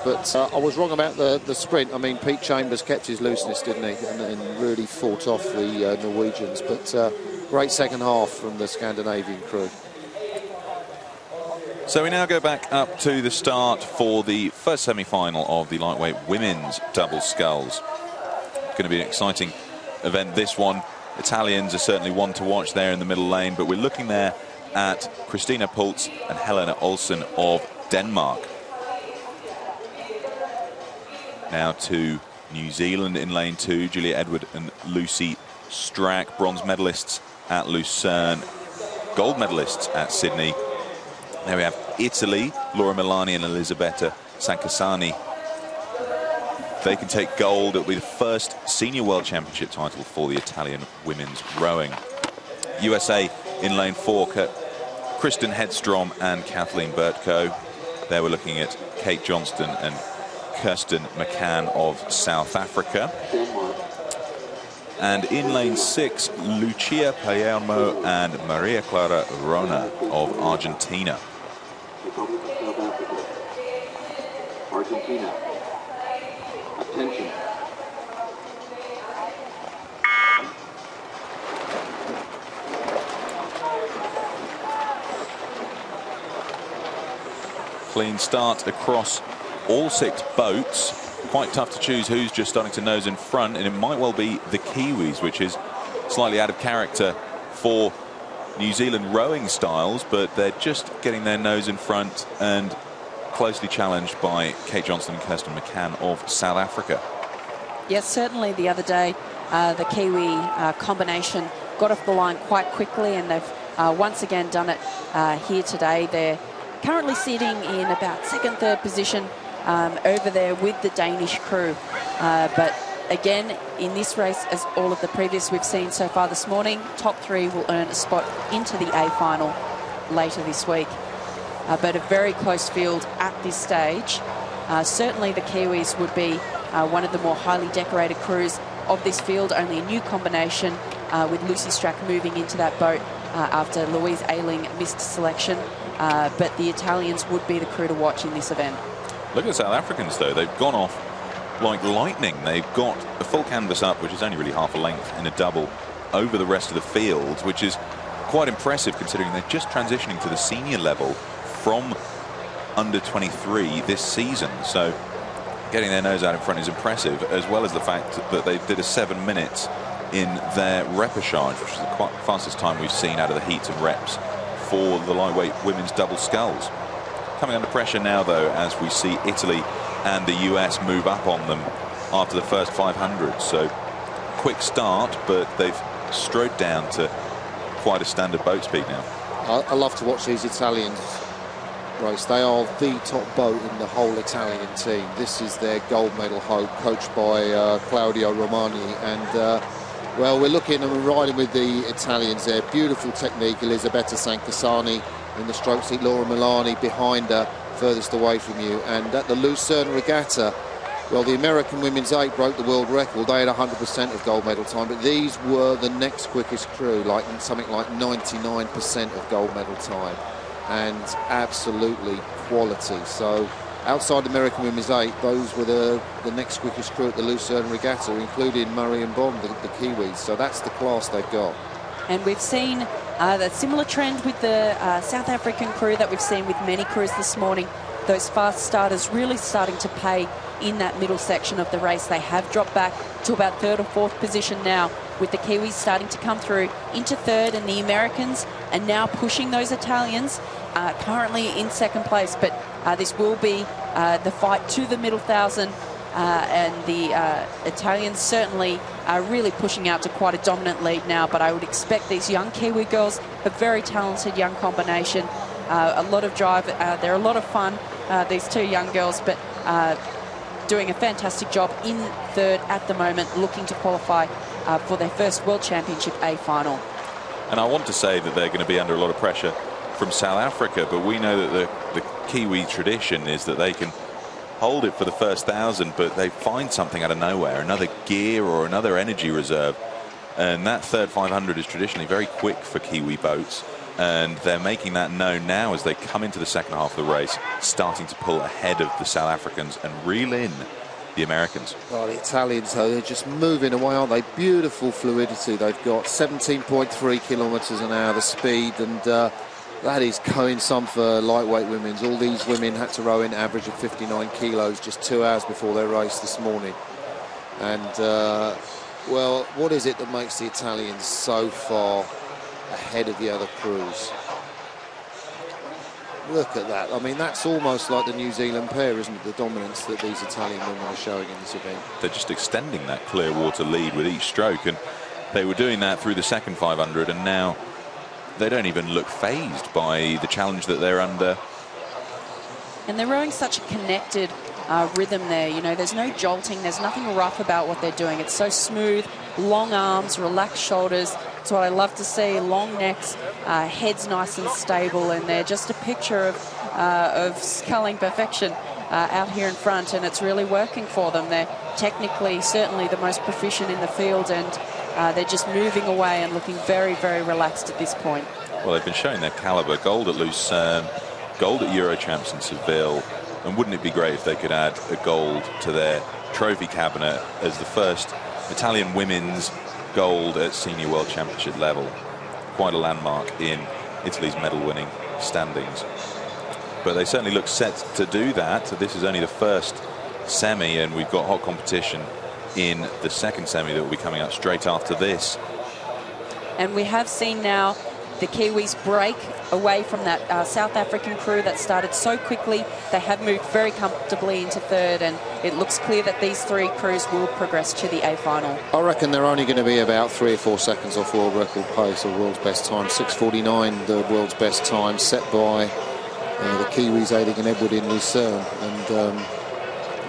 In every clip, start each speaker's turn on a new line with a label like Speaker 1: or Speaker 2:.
Speaker 1: but I was wrong about the sprint. I mean, Pete Chambers kept his looseness, didn't he, and really fought off the Norwegians. But great second half from the Scandinavian crew.
Speaker 2: So we now go back up to the start for the first semi-final of the lightweight women's double sculls. Going to be an exciting event, this one. Italians are certainly one to watch there in the middle lane, but we're looking there at Christina Pultz and Helena Olsen of Denmark. Now to New Zealand in lane 2, Julia Edward and Lucy Strack, bronze medalists at Lucerne, gold medalists at Sydney. Now we have Italy, Laura Milani and Elisabetta Sancasani. They can take gold. It'll be the first senior world championship title for the Italian women's rowing. USA in lane 4, Kristen Hedstrom and Kathleen Burtko. There we're looking at Kate Johnston and Kirsten McCann of South Africa. And in lane 6, Lucia Palermo and Maria Clara Rohner of Argentina.
Speaker 3: Argentina. Attention.
Speaker 2: Clean start across all 6 boats. Quite tough to choose who's just starting to nose in front, and it might well be the Kiwis, which is slightly out of character for New Zealand rowing styles, but they're just getting their nose in front and closely challenged by Kate Johnston and Kirsten McCann of South Africa.
Speaker 4: Yes, certainly the other day the Kiwi combination got off the line quite quickly, and they've once again done it here today. They're currently sitting in about second, third position over there with the Danish crew. But again, in this race, as all of the previous we've seen so far this morning, top 3 will earn a spot into the A final later this week. But a very close field at this stage. Certainly the Kiwis would be one of the more highly decorated crews of this field. Only a new combination with Lucy Strack moving into that boat after Louise Ayling missed selection. But the Italians would be the crew to watch in this event.
Speaker 2: Look at the South Africans, though. They've gone off like lightning. They've got a full canvas up, which is only really half a length in a double, over the rest of the field, which is quite impressive considering they're just transitioning to the senior level from under 23 this season. So getting their nose out in front is impressive, as well as the fact that they did a 7 minutes in their repechage, which is the fastest time we've seen out of the heats and reps for the lightweight women's double sculls. Coming under pressure now, though, as we see Italy and the US move up on them after the first 500. So quick start, but they've strode down to quite a standard boat speed now.
Speaker 1: I love to watch these Italians race. They are the top boat in the whole Italian team. This is their gold medal hope, coached by Claudio Romani. And well, we're looking and riding with the Italians there. Beautiful technique. Elisabetta Sancasani in the stroke seat, Laura Milani behind her, furthest away from you. And at the Lucerne Regatta, well, the American women's 8 broke the world record. They had 100% of gold medal time, but these were the next quickest crew, like something like 99% of gold medal time, and absolutely quality. So outside the American women's 8, those were the next quickest crew at the Lucerne Regatta, including Murray and Bond, the Kiwis. So that's the class they've got.
Speaker 4: And we've seen that similar trend with the South African crew that we've seen with many crews this morning. Those fast starters really starting to pay in that middle section of the race. They have dropped back to about third or fourth position now, with the Kiwis starting to come through into third, and the Americans are now pushing those Italians currently in second place. But this will be the fight to the middle thousand, and the Italians certainly are really pushing out to quite a dominant lead now. But I would expect these young Kiwi girls, a very talented young combination, a lot of drive. They're a lot of fun, these two young girls, but doing a fantastic job in third at the moment, looking to qualify for their first World Championship A final.
Speaker 2: And I want to say that they're going to be under a lot of pressure from South Africa, but we know that the Kiwi tradition is that they can hold it for the first 1,000, but they find something out of nowhere, another gear or another energy reserve. And that third 500 is traditionally very quick for Kiwi boats. and they're making that known now as they come into the second half of the race, starting to pull ahead of the South Africans and reel in the Americans.
Speaker 1: Oh, the Italians, though, they're just moving away, aren't they? Beautiful fluidity. They've got 17.3 kilometres an hour, the speed, and that is going some for lightweight women's. All these women had to row in average of 59 kilos just 2 hours before their race this morning. And, well, what is it that makes the Italians so far ahead of the other crews? Look at that. I mean, that's almost like the New Zealand pair, isn't it? The dominance that these Italian women are showing in this event.
Speaker 2: They're just extending that clear water lead with each stroke, and they were doing that through the second 500, and now they don't even look phased by the challenge that they're under.
Speaker 4: And they're rowing such a connected rhythm there. You know, there's no jolting, there's nothing rough about what they're doing. It's so smooth, long arms, relaxed shoulders. It's what I love to see. Long necks, heads nice and stable, and they're just a picture of sculling perfection out here in front, and it's really working for them. They're technically certainly the most proficient in the field, and they're just moving away and looking very, very relaxed at this point.
Speaker 2: Well, they've been showing their calibre. Gold at Lucerne, gold at Euro Champs in Seville, and wouldn't it be great if they could add a gold to their trophy cabinet as the first Italian women's gold at senior world championship level? Quite a landmark in Italy's medal-winning standings. But they certainly look set to do that. This is only the first semi, and we've got hot competition in the second semi that will be coming up straight after this.
Speaker 4: And we have seen now the Kiwis break away from that South African crew that started so quickly. They have moved very comfortably into third, and it looks clear that these three crews will progress to the A final.
Speaker 1: I reckon they're only going to be about 3 or 4 seconds off world record pace, or world's best time. 6:49, the world's best time, set by the Kiwis Aidig and Edward in Lucerne. And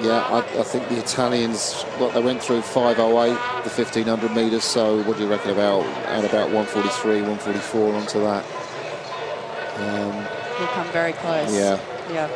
Speaker 1: yeah, I think the Italians, what they went through 5:08, the 1500 metres. So what do you reckon about 1:43, 1:44 onto that?
Speaker 4: Will come very close.
Speaker 1: Yeah.
Speaker 4: Yeah.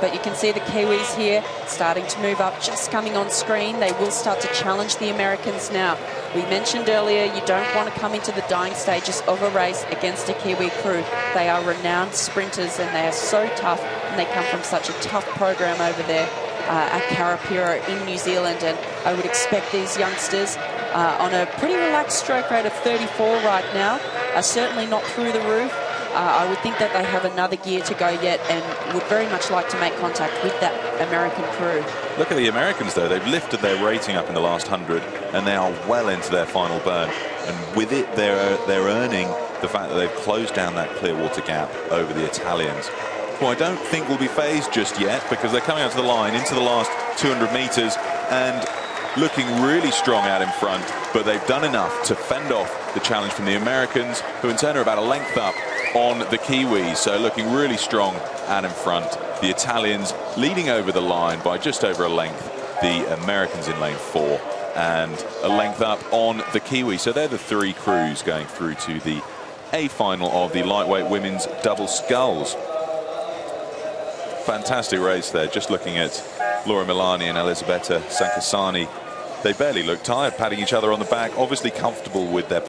Speaker 4: But you can see the Kiwis here starting to move up, just coming on screen. They will start to challenge the Americans now. We mentioned earlier, you don't want to come into the dying stages of a race against a Kiwi crew. They are renowned sprinters, and they are so tough, and they come from such a tough program over there at Karapura in New Zealand. And I would expect these youngsters on a pretty relaxed stroke rate of 34 right now, are certainly not through the roof. I would think that they have another gear to go yet, and would very much like to make contact with that American crew.
Speaker 2: Look at the Americans, though. They've lifted their rating up in the last 100, and they are well into their final burn. And with it, they're earning the fact that they've closed down that clear water gap over the Italians, who I don't think will be phased just yet, because they're coming out to the line into the last 200 metres and looking really strong out in front. But they've done enough to fend off the challenge from the Americans, who in turn are about a length up on the Kiwis, so looking really strong out in front. The Italians leading over the line by just over a length, the Americans in lane 4, and a length up on the Kiwis. So they're the three crews going through to the A final of the lightweight women's double sculls. Fantastic race there. Just looking at Laura Milani and Elisabetta Sankasani, they barely look tired, patting each other on the back, obviously comfortable with their